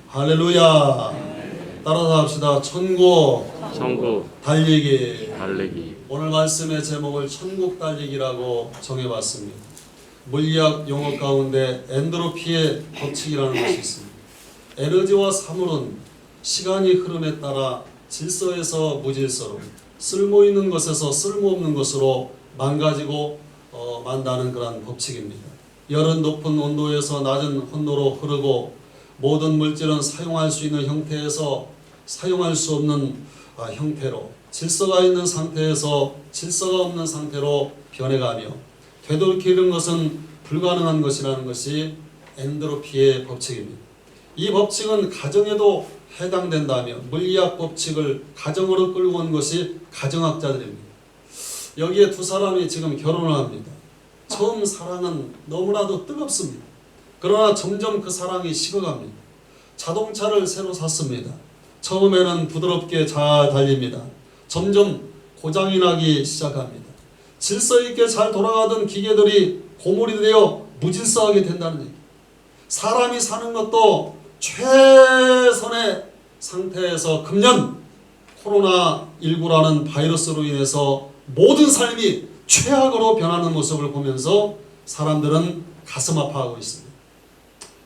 할렐루야. 따라서 합시다. 천국 달리기. 오늘 말씀의 제목을 천국 달리기라고 정해봤습니다. 물리학 용어 가운데 엔트로피의 법칙이라는 것이 있습니다. 에너지와 사물은 시간이 흐름에 따라 질서에서 무질서로, 쓸모있는 것에서 쓸모없는 것으로 망가지고 만다는 그런 법칙입니다. 열은 높은 온도에서 낮은 온도로 흐르고, 모든 물질은 사용할 수 있는 형태에서 사용할 수 없는 형태로, 질서가 있는 상태에서 질서가 없는 상태로 변해가며, 되돌이키는 것은 불가능한 것이라는 것이 엔트로피의 법칙입니다. 이 법칙은 가정에도 해당된다며, 물리학 법칙을 가정으로 끌고 온 것이 가정학자들입니다. 여기에 두 사람이 지금 결혼을 합니다. 처음 사랑은 너무나도 뜨겁습니다. 그러나 점점 그 사랑이 식어갑니다. 자동차를 새로 샀습니다. 처음에는 부드럽게 잘 달립니다. 점점 고장이 나기 시작합니다. 질서 있게 잘 돌아가던 기계들이 고물이 되어 무질서하게 된다는 얘기. 사람이 사는 것도 최선의 상태에서 금년 코로나19라는 바이러스로 인해서 모든 삶이 최악으로 변하는 모습을 보면서 사람들은 가슴 아파하고 있습니다.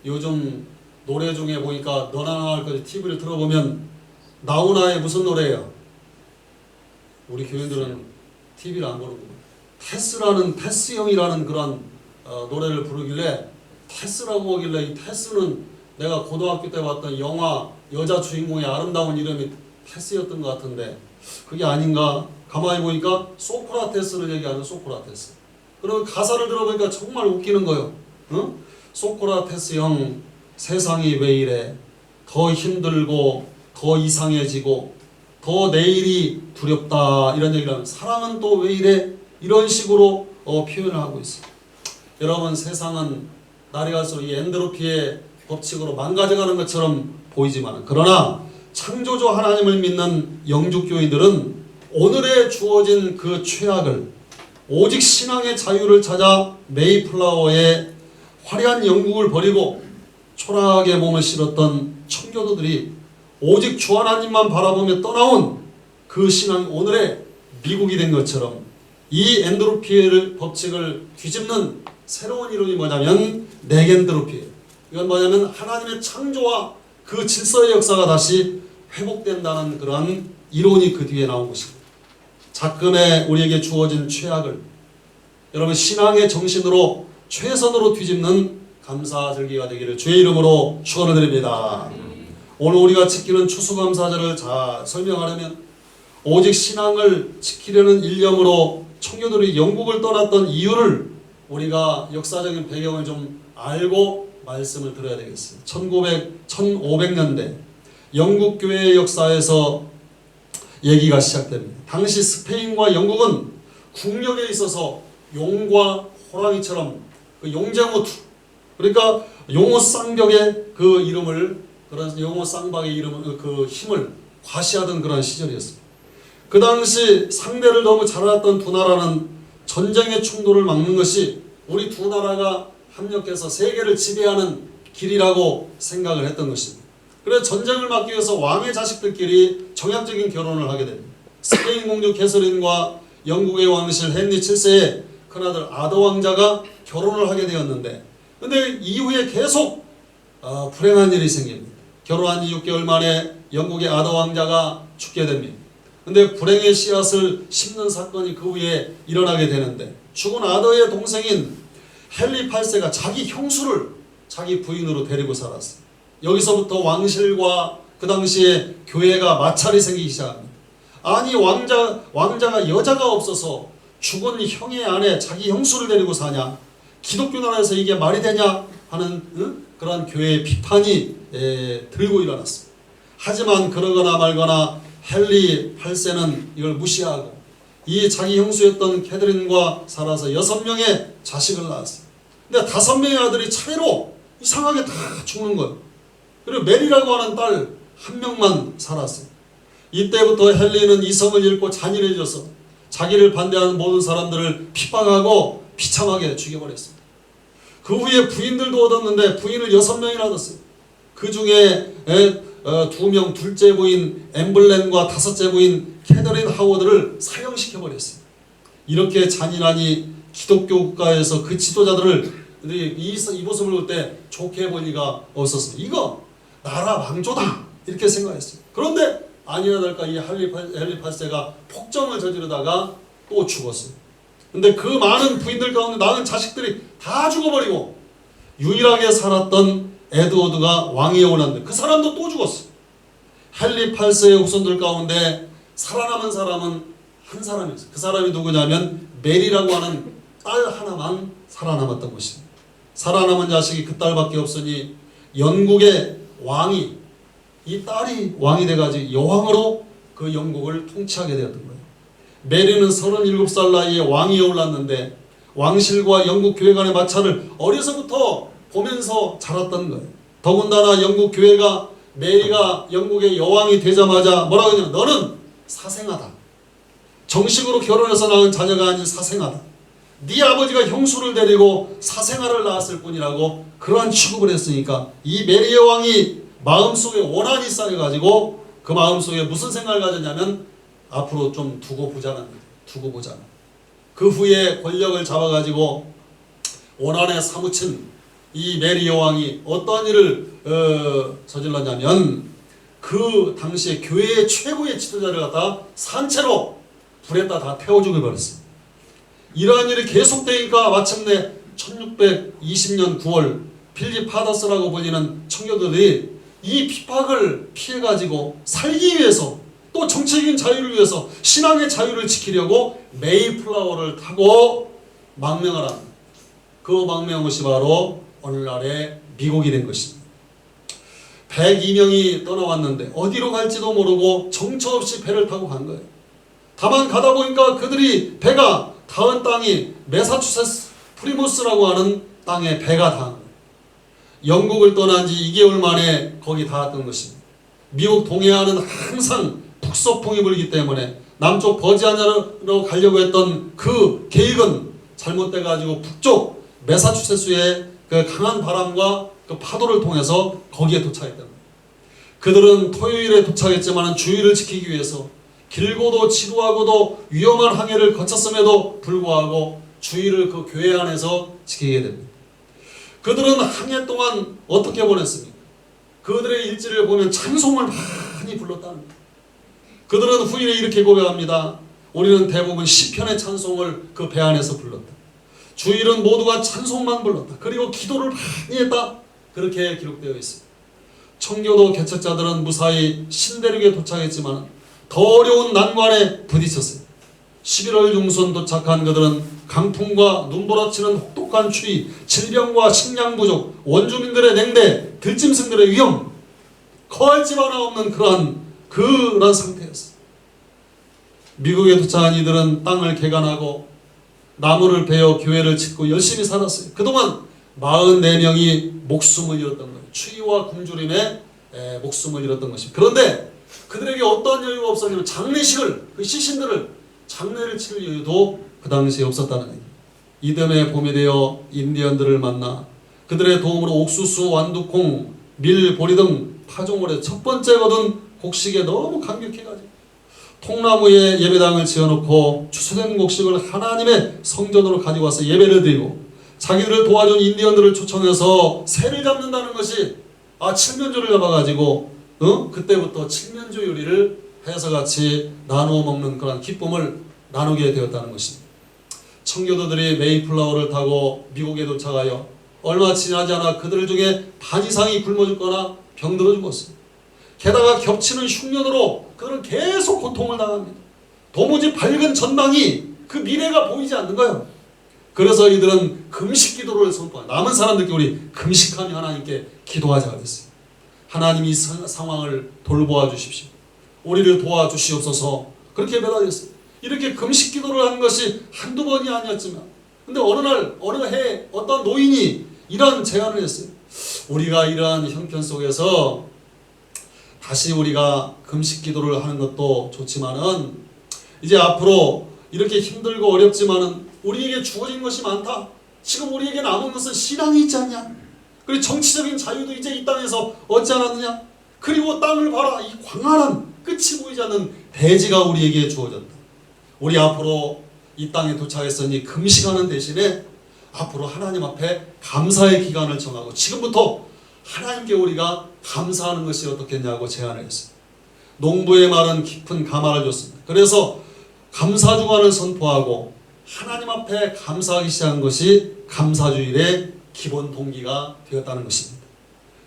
요즘 노래 중에 보니까 너나 나할 거지 TV를 들어보면 나훈아의 무슨 노래예요? 우리 교인들은 TV를 안 보는구나. 테스라는 그런 노래를 부르길래, 테스라고 하길래, 이 테스는 내가 고등학교 때 봤던 영화 여자 주인공의 아름다운 이름이 테스였던 것 같은데 그게 아닌가? 가만히 보니까 소크라테스를 얘기하는 소크라테스. 그리고 가사를 들어보니까 정말 웃기는 거예요. 응? 소크라테스 형, 세상이 왜 이래? 더 힘들고 더 이상해지고 더 내일이 두렵다, 이런 얘기를 하면, 사랑은 또 왜 이래? 이런 식으로 표현을 하고 있어요. 여러분, 세상은 날이 갈수록 이 엔트로피의 법칙으로 망가져가는 것처럼 보이지만, 그러나 창조주 하나님을 믿는 영주교인들은 오늘에 주어진 그 최악을 오직 신앙의 자유를 찾아 메이플라워의 화려한 영국을 버리고 초라하게 몸을 실었던 청교도들이 오직 주 하나님만 바라보며 떠나온 그 신앙이 오늘의 미국이 된 것처럼, 이 엔트로피의 법칙을 뒤집는 새로운 이론이 뭐냐면 네겐트로피예요. 이건 뭐냐면 하나님의 창조와 그 질서의 역사가 다시 회복된다는 그런 이론이 그 뒤에 나온 것입니다. 작금에 우리에게 주어진 최악을 여러분 신앙의 정신으로 최선으로 뒤집는 감사절기가 되기를 주의 이름으로 축원을 드립니다. 오늘 우리가 지키는 추수감사절을 잘 설명하려면, 오직 신앙을 지키려는 일념으로 청교도들이 영국을 떠났던 이유를 우리가 역사적인 배경을 좀 알고 말씀을 드려야 되겠습니다. 1500년대 영국 교회의 역사에서 얘기가 시작됩니다. 당시 스페인과 영국은 국력에 있어서 용과 호랑이처럼 그 용쟁호투, 그러니까 용호 쌍벽의 그 이름을, 그런 용호 쌍박의 이름을, 그 힘을 과시하던 그런 시절이었습니다. 그 당시 상대를 너무 잘 알았던 두 나라는 전쟁의 충돌을 막는 것이 우리 두 나라가 합력해서 세계를 지배하는 길이라고 생각을 했던 것입니다. 그래서 전쟁을 막기 위해서 왕의 자식들끼리 정약적인 결혼을 하게 됩니다. 스페인 공주 캐서린과 영국의 왕실 헨리 7세의 큰아들 아더 왕자가 결혼을 하게 되었는데, 근데 이후에 계속 불행한 일이 생깁니다. 결혼한 지 6개월 만에 영국의 아더 왕자가 죽게 됩니다. 근데 불행의 씨앗을 심는 사건이 그 후에 일어나게 되는데, 죽은 아더의 동생인 헨리 8세가 자기 형수를 자기 부인으로 데리고 살았어요. 여기서부터 왕실과 그 당시에 교회가 마찰이 생기기 시작합니다. 아니 왕자가 여자가 없어서 죽은 형의 아내 자기 형수를 데리고 사냐? 기독교 나라에서 이게 말이 되냐? 하는 그런 교회의 비판이 들고 일어났습니다. 하지만 그러거나 말거나 헨리 8세는 이걸 무시하고 이 자기 형수였던 캐드린과 살아서 6명의 자식을 낳았어요. 근데 5명의 아들이 차이로 이상하게 다 죽는 거예요. 그리고 메리라고 하는 딸 1명만 살았어요. 이때부터 헨리는 이성을 잃고 잔인해져서 자기를 반대하는 모든 사람들을 핍박하고 비참하게 죽여버렸습니다. 그 후에 부인들도 얻었는데 부인을 6명이나 얻었어요. 그 중에 두 명 둘째 부인 엠블렌과 다섯째 부인 캐더린 하워드를 사형시켜버렸어요. 이렇게 잔인하니 기독교 국가에서 그 지도자들을 이 모습을 볼 때 좋게 볼 리가 없었습니다. 이거 나라 망조다 이렇게 생각했어요. 그런데 아니나 다를까 이 헨리 8세가 폭정을 저지르다가 또 죽었어요. 근데 그 많은 부인들 가운데 낳은 자식들이 다 죽어버리고 유일하게 살았던 에드워드가 왕위에 올랐는데 그 사람도 또 죽었어요. 헨리 8세의 후손들 가운데 살아남은 사람은 한 사람이었어요. 그 사람이 누구냐면 메리라고 하는 딸 하나만 살아남았던 것입니다. 살아남은 자식이 그 딸밖에 없으니 영국의 왕이 이 딸이 왕이 돼가지고 여왕으로 그 영국을 통치하게 되었던 거예요. 메리는 37살 나이에 왕위에 올랐는데 왕실과 영국 교회 간의 마찰을 어려서부터 보면서 자랐던 거예요. 더군다나 영국 교회가 메리가 영국의 여왕이 되자마자 뭐라고 하냐면 너는 사생아다. 정식으로 결혼해서 낳은 자녀가 아닌 사생아다. 네 아버지가 형수를 데리고 사생아를 낳았을 뿐이라고 그러한 취급을 했으니까 이 메리 여왕이 마음속에 원한이 쌓여가지고 그 마음속에 무슨 생각을 가졌냐면 앞으로 좀 두고 보자는 그 후에 권력을 잡아가지고 원한에 사무친 이 메리 여왕이 어떤 일을 저질렀냐면 그 당시에 교회의 최고의 지도자를 갖다 산채로 불에다 다 태워 죽여버렸어요. 이러한 일이 계속되니까 마침내 1620년 9월 필립 하더스라고 불리는 청교도들이 이 핍박을 피해가지고 살기 위해서 또 정치적인 자유를 위해서 신앙의 자유를 지키려고 메이플라워를 타고 망명을 합니다. 그 망명한 것이 바로 오늘날의 미국이 된 것입니다. 102명이 떠나왔는데 어디로 갈지도 모르고 정처 없이 배를 타고 간 거예요. 다만 가다 보니까 그들이 배가 닿은 땅이 매사추세츠 프리무스라고 하는 땅에 배가 닿은 거예요. 영국을 떠난 지 2개월 만에 거기 닿았던 것입니다. 미국 동해안은 항상 북서풍이 불기 때문에 남쪽 버지니아로 가려고 했던 그 계획은 잘못돼가지고 북쪽 매사추세츠의 그 강한 바람과 그 파도를 통해서 거기에 도착했던 거예요. 그들은 토요일에 도착했지만 주의를 지키기 위해서 길고도 지루하고도 위험한 항해를 거쳤음에도 불구하고 주의를 그 교회 안에서 지키게 됩니다. 그들은 항해 동안 어떻게 보냈습니까? 그들의 일지를 보면 찬송을 많이 불렀다는 거예요. 그들은 후일에 이렇게 고백합니다. 우리는 대부분 시편의 찬송을 그 배 안에서 불렀다. 주일은 모두가 찬송만 불렀다. 그리고 기도를 많이 했다. 그렇게 기록되어 있습니다. 청교도 개척자들은 무사히 신대륙에 도착했지만 더 어려운 난관에 부딪혔어요. 11월 중순 도착한 그들은 강풍과 눈보라치는 혹독한 추위, 질병과 식량 부족, 원주민들의 냉대, 들짐승들의 위험, 거할 집 하나 없는 그런 상태였어요. 미국에 도착한 이들은 땅을 개간하고 나무를 베어 교회를 짓고 열심히 살았어요. 그동안 44명이 목숨을 잃었던 거예요. 추위와 굶주림에 목숨을 잃었던 것입니다. 그런데 그들에게 어떤 여유가 없었냐면 장례식을, 그 시신들을 장례를 치를 여유도 그 당시에 없었다는 얘기예요. 이듬해 봄이 되어 인디언들을 만나 그들의 도움으로 옥수수, 완두콩, 밀, 보리 등 파종을 해서 첫 번째 거둔 곡식에 너무 감격해가지고 통나무에 예배당을 지어놓고 추수된 곡식을 하나님의 성전으로 가지고 와서 예배를 드리고 자기들을 도와준 인디언들을 초청해서 새를 잡는다는 것이 칠면조를 잡아가지고 그때부터 칠면조 요리를 해서 같이 나누어 먹는 그런 기쁨을 나누게 되었다는 것입니다. 청교도들이 메이플라워를 타고 미국에 도착하여 얼마 지나지 않아 그들 중에 반 이상이 굶어 죽거나 병들어 죽었습니다. 게다가 겹치는 흉년으로 그들은 계속 고통을 당합니다. 도무지 밝은 전망이 그 미래가 보이지 않는 거예요. 그래서 이들은 금식 기도를 선포합니다. 남은 사람들께 우리 금식하며 하나님께 기도하자 그랬어요. 하나님 이 상황을 돌보아 주십시오. 우리를 도와주시옵소서. 그렇게 매달렸어요. 이렇게 금식 기도를 한 것이 한두 번이 아니었지만 근데 어느 날 어느 해 어떤 노인이 이런 제안을 했어요. 우리가 이러한 형편 속에서 다시 우리가 금식 기도를 하는 것도 좋지만은 이제 앞으로 이렇게 힘들고 어렵지만은 우리에게 주어진 것이 많다. 지금 우리에게 남은 것은 신앙이 있지 않냐? 그리고 정치적인 자유도 이제 이 땅에서 얻지 않았느냐? 그리고 땅을 봐라. 이 광활한 끝이 보이지 않는 대지가 우리에게 주어졌다. 우리 앞으로 이 땅에 도착했으니 금식하는 대신에 앞으로 하나님 앞에 감사의 기간을 정하고 지금부터 하나님께 우리가 감사하는 것이 어떻겠냐고 제안을 했습니다. 농부의 말은 깊은 감화를 줬습니다. 그래서 감사주간을 선포하고 하나님 앞에 감사하기 시작한 것이 감사주일의 기본 동기가 되었다는 것입니다.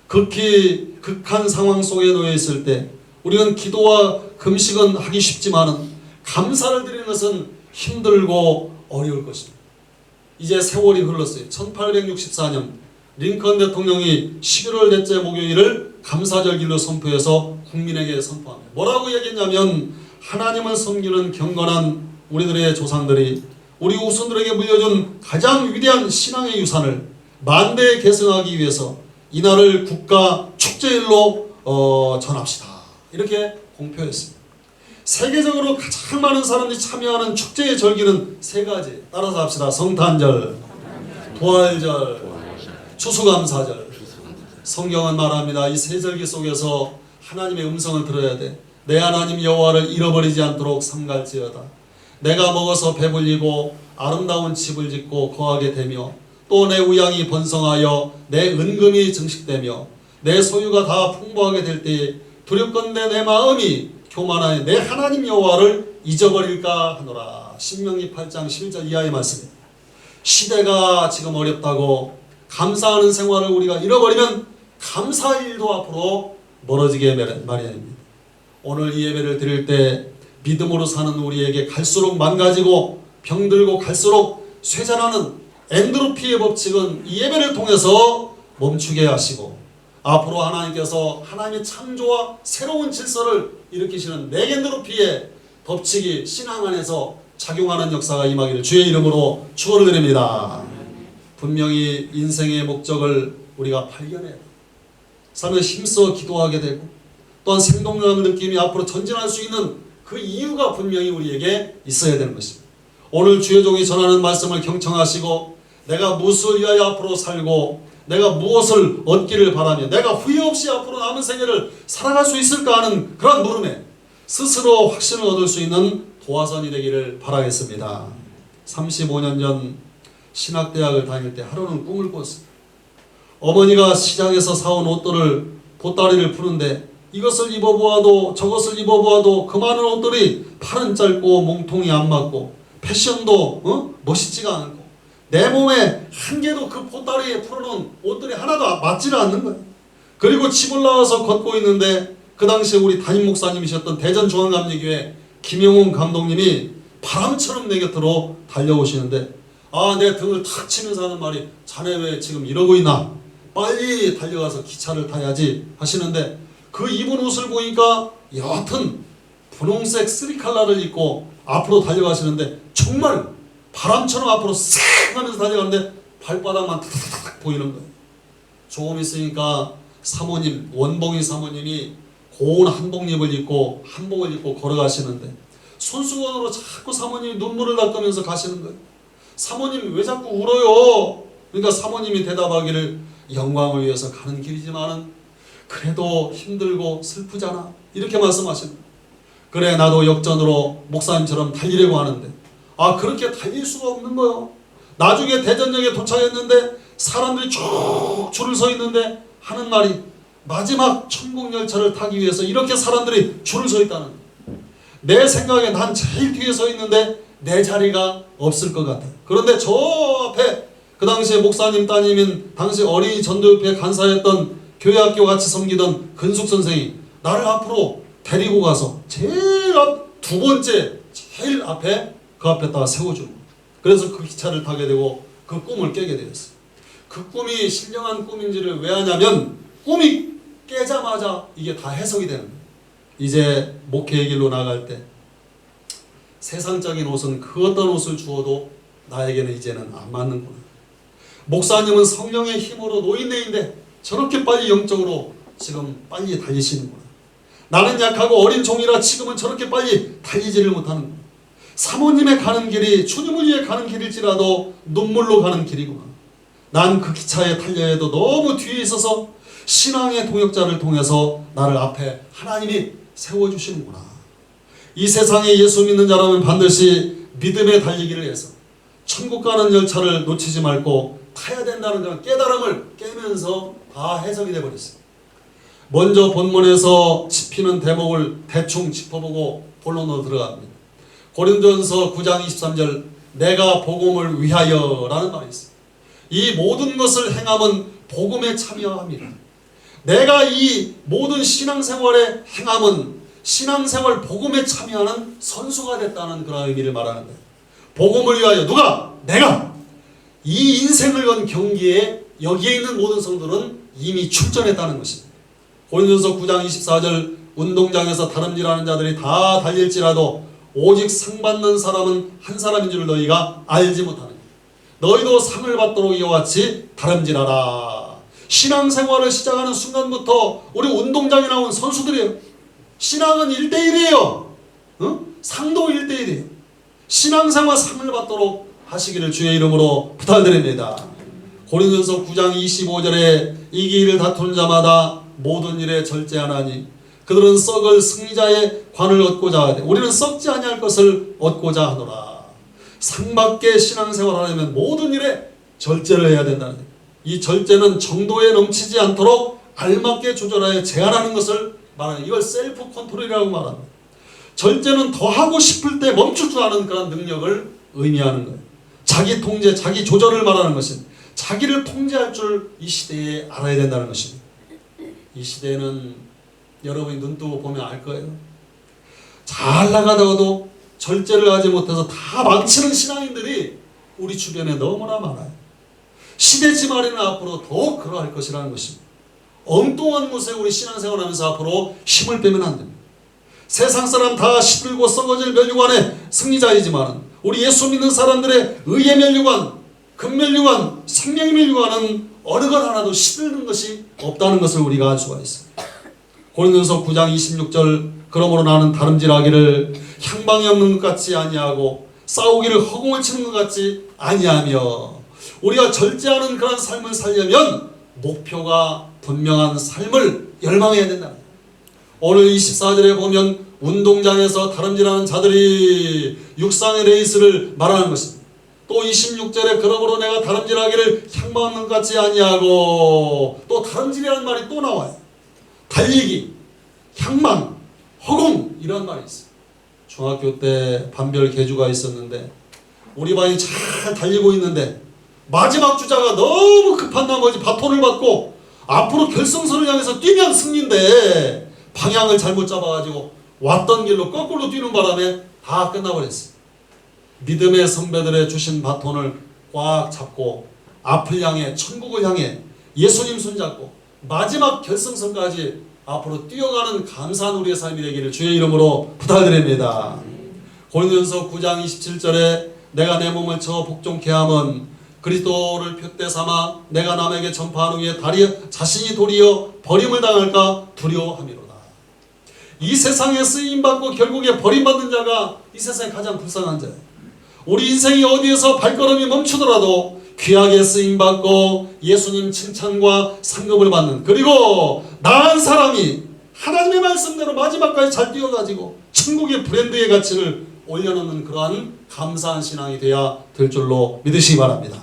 극히 극한 상황 속에 놓여 있을 때 우리는 기도와 금식은 하기 쉽지만은 감사를 드리는 것은 힘들고 어려울 것입니다. 이제 세월이 흘렀어요. 1864년 링컨 대통령이 11월 넷째 목요일을 감사절기로 선포해서 국민에게 선포합니다. 뭐라고 얘기했냐면 하나님을 섬기는 경건한 우리들의 조상들이 우리 후손들에게 물려준 가장 위대한 신앙의 유산을 만대에 계승하기 위해서 이날을 국가 축제일로 전합시다. 이렇게 공표했습니다. 세계적으로 가장 많은 사람들이 참여하는 축제의 절기는 세 가지. 따라서 합시다. 성탄절, 부활절, 추수감사절. 성경은 말합니다. 이 세 절기 속에서 하나님의 음성을 들어야 돼. 내 하나님 여호와를 잃어버리지 않도록 삼갈지어다. 내가 먹어서 배불리고 아름다운 집을 짓고 거하게 되며 또 내 우양이 번성하여 내 은금이 증식되며 내 소유가 다 풍부하게 될 때에 두렵건대 내 마음이 교만하여 내 하나님 여호와를 잊어버릴까 하노라. 신명기 8장 11절 이하의 말씀입니다. 시대가 지금 어렵다고 감사하는 생활을 우리가 잃어버리면 감사일도 앞으로 멀어지게 마련입니다. 오늘 이 예배를 드릴 때 믿음으로 사는 우리에게 갈수록 망가지고 병들고 갈수록 쇠잔하는 엔드로피의 법칙은 이 예배를 통해서 멈추게 하시고 앞으로 하나님께서 하나님의 창조와 새로운 질서를 일으키시는 네겐드로피의 법칙이 신앙 안에서 작용하는 역사가 임하기를 주의 이름으로 축원을 드립니다. 분명히 인생의 목적을 우리가 발견해야 됩니다. 삶에 힘써 기도하게 되고 또한 생동감을 느끼며 앞으로 전진할 수 있는 그 이유가 분명히 우리에게 있어야 되는 것입니다. 오늘 주의 종이 전하는 말씀을 경청하시고 내가 무엇을 위하여 앞으로 살고 내가 무엇을 얻기를 바라며 내가 후회 없이 앞으로 남은 생애를 살아갈 수 있을까 하는 그런 물음에 스스로 확신을 얻을 수 있는 도화선이 되기를 바라겠습니다. 35년 전 신학대학을 다닐 때 하루는 꿈을 꿨습니다. 어머니가 시장에서 사온 옷들을 보따리를 푸는데 이것을 입어보아도 저것을 입어보아도 그 많은 옷들이 팔은 짧고 몸통이 안 맞고 패션도 멋있지가 않고 내 몸에 한 개도 그 보따리에 풀어놓은 옷들이 하나도 맞지를 않는 거예요. 그리고 집을 나와서 걷고 있는데 그 당시에 우리 담임 목사님이셨던 대전중앙감리교회 김영훈 감독님이 바람처럼 내 곁으로 달려오시는데 내 등을 탁 치면서 하는 말이 자네 왜 지금 이러고 있나? 빨리 달려가서 기차를 타야지 하시는데 그 입은 옷을 보니까 여하튼 분홍색 쓰리칼라를 입고 앞으로 달려가시는데 정말 바람처럼 앞으로 싹 하면서 달려가는데 발바닥만 탁탁탁 보이는 거예요. 조금 있으니까 사모님, 원봉이 사모님이 고운 한복을 입고 걸어가시는데 손수건으로 자꾸 사모님이 눈물을 닦으면서 가시는 거예요. 사모님 왜 자꾸 울어요? 그러니까 사모님이 대답하기를 영광을 위해서 가는 길이지만은 그래도 힘들고 슬프잖아. 이렇게 말씀하시는 거예요. 그래 나도 역전으로 목사님처럼 달리려고 하는데 그렇게 달릴 수가 없는 거예요. 나중에 대전역에 도착했는데 사람들이 쭉 줄을 서 있는데 하는 말이 마지막 천국열차를 타기 위해서 이렇게 사람들이 줄을 서 있다는 거예요. 내 생각에 난 제일 뒤에 서 있는데 내 자리가 없을 것 같아요. 그런데 저 앞에 그 당시에 목사님 따님인 당시 어린이 전도협회 간사였던 교회학교 같이 섬기던 근숙 선생이 나를 앞으로 데리고 가서 제일 앞 두 번째 제일 앞에 그 앞에다가 세워주는 거예요. 그래서 그 기차를 타게 되고 그 꿈을 깨게 되었어요. 그 꿈이 신령한 꿈인지를 왜 하냐면 꿈이 깨자마자 이게 다 해석이 되는 거예요. 이제 목회의 길로 나갈 때 세상적인 옷은 그 어떤 옷을 주어도 나에게는 이제는 안 맞는구나. 목사님은 성령의 힘으로 노인네인데 저렇게 빨리 영적으로 지금 빨리 달리시는구나. 나는 약하고 어린 종이라 지금은 저렇게 빨리 달리지를 못하는구나. 사모님의 가는 길이 주님을 위해 가는 길일지라도 눈물로 가는 길이구나. 난 그 기차에 탈려 해도 너무 뒤에 있어서 신앙의 동역자를 통해서 나를 앞에 하나님이 세워주시는구나. 이 세상에 예수 믿는 자라면 반드시 믿음의 달리기를 해서 천국 가는 열차를 놓치지 말고 타야 된다는 그런 깨달음을 깨면서 다 해석이 되어버렸어요. 먼저 본문에서 짚히는 대목을 대충 짚어보고 본론으로 들어갑니다. 고린도전서 9장 23절 내가 복음을 위하여 라는 말이 있어요. 이 모든 것을 행함은 복음에 참여함이라. 내가 이 모든 신앙생활의 행함은 신앙생활 복음에 참여하는 선수가 됐다는 그런 의미를 말하는 거예요. 복음을 위하여 누가? 내가! 이 인생을 건 경기에 여기에 있는 모든 성도는 이미 출전했다는 것입니다. 고린도전서 9장 24절 운동장에서 다름질하는 자들이 다 달릴지라도 오직 상 받는 사람은 한 사람인 줄 너희가 알지 못하느냐. 너희도 상을 받도록 이와 같이 다름질하라. 신앙생활을 시작하는 순간부터 우리 운동장에 나온 선수들이에요. 신앙은 1대1이에요. 상도 1대1이에요. 신앙생활 상을 받도록 하시기를 주의 이름으로 부탁드립니다. 고린도전서 9장 25절에 이기 일을 다투는 자마다 모든 일에 절제하나니 그들은 썩을 승리자의 관을 얻고자 하되 우리는 썩지 아니할 것을 얻고자 하노라. 상받게 신앙생활을 하려면 모든 일에 절제를 해야 된다는 거예요. 이 절제는 정도에 넘치지 않도록 알맞게 조절하여 제한하는 것을 말하는, 이걸 셀프 컨트롤이라고 말합니다. 절제는 더 하고 싶을 때 멈출 줄 아는 그런 능력을 의미하는 거예요. 자기 통제, 자기 조절을 말하는 것은 자기를 통제할 줄 이 시대에 알아야 된다는 것입니다. 이 시대에는 여러분이 눈 뜨고 보면 알 거예요. 잘 나가다가도 절제를 하지 못해서 다 망치는 신앙인들이 우리 주변에 너무나 많아요. 시대 지말에는 앞으로 더욱 그러할 것이라는 것입니다. 엉뚱한 곳에 우리 신앙생활하면서 앞으로 힘을 빼면 안 됩니다. 세상 사람 다 시들고 썩어질 면류관의 승리자이지만 우리 예수 믿는 사람들의 의의 면류관, 금면류관, 생명의 면류관은 어느 것 하나도 시들는 것이 없다는 것을 우리가 알 수가 있습니다. 고린도전서 9장 26절 그러므로 나는 다름질하기를 향방이 없는 것 같이 아니하고 싸우기를 허공을 치는 것 같이 아니하며 우리가 절제하는 그런 삶을 살려면 목표가 분명한 삶을 열망해야 된다. 오늘 24절에 보면 운동장에서 다름질하는 자들이 육상의 레이스를 말하는 것입니다. 또 26절에 그러므로 내가 다름질하기를 향방 없는 것 같이 아니하고 또 다름질이라는 말이 또 나와요. 달리기, 향망, 허공 이런 말이 있어요. 중학교 때 반별 계주가 있었는데 우리 반이 잘 달리고 있는데 마지막 주자가 너무 급한 나머지 바톤을 받고 앞으로 결승선을 향해서 뛰면 승리인데 방향을 잘못 잡아가지고 왔던 길로 거꾸로 뛰는 바람에 다 끝나버렸어요. 믿음의 선배들의 주신 바톤을 꽉 잡고 앞을 향해 천국을 향해 예수님 손잡고 마지막 결승선까지 앞으로 뛰어가는 감사한 우리의 삶이 되기를 주의 이름으로 부탁드립니다. 고린도전서 9장 27절에 내가 내 몸을 저 복종케 함은 그리스도를 표대 삼아 내가 남에게 전파하는 후에 자신이 도리어 버림을 당할까 두려워함이로다. 이 세상에 쓰임받고 결국에 버림받는 자가 이 세상에 가장 불쌍한 자예요. 우리 인생이 어디에서 발걸음이 멈추더라도 귀하게 쓰임받고 예수님 칭찬과 상급을 받는, 그리고 나은 사람이 하나님의 말씀대로 마지막까지 잘 뛰어가지고 천국의 브랜드의 가치를 올려놓는 그러한 감사한 신앙이 되어야 될 줄로 믿으시기 바랍니다.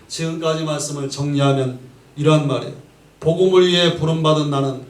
지금까지 말씀을 정리하면 이러한 말이에요. 복음을 위해 부름받은 나는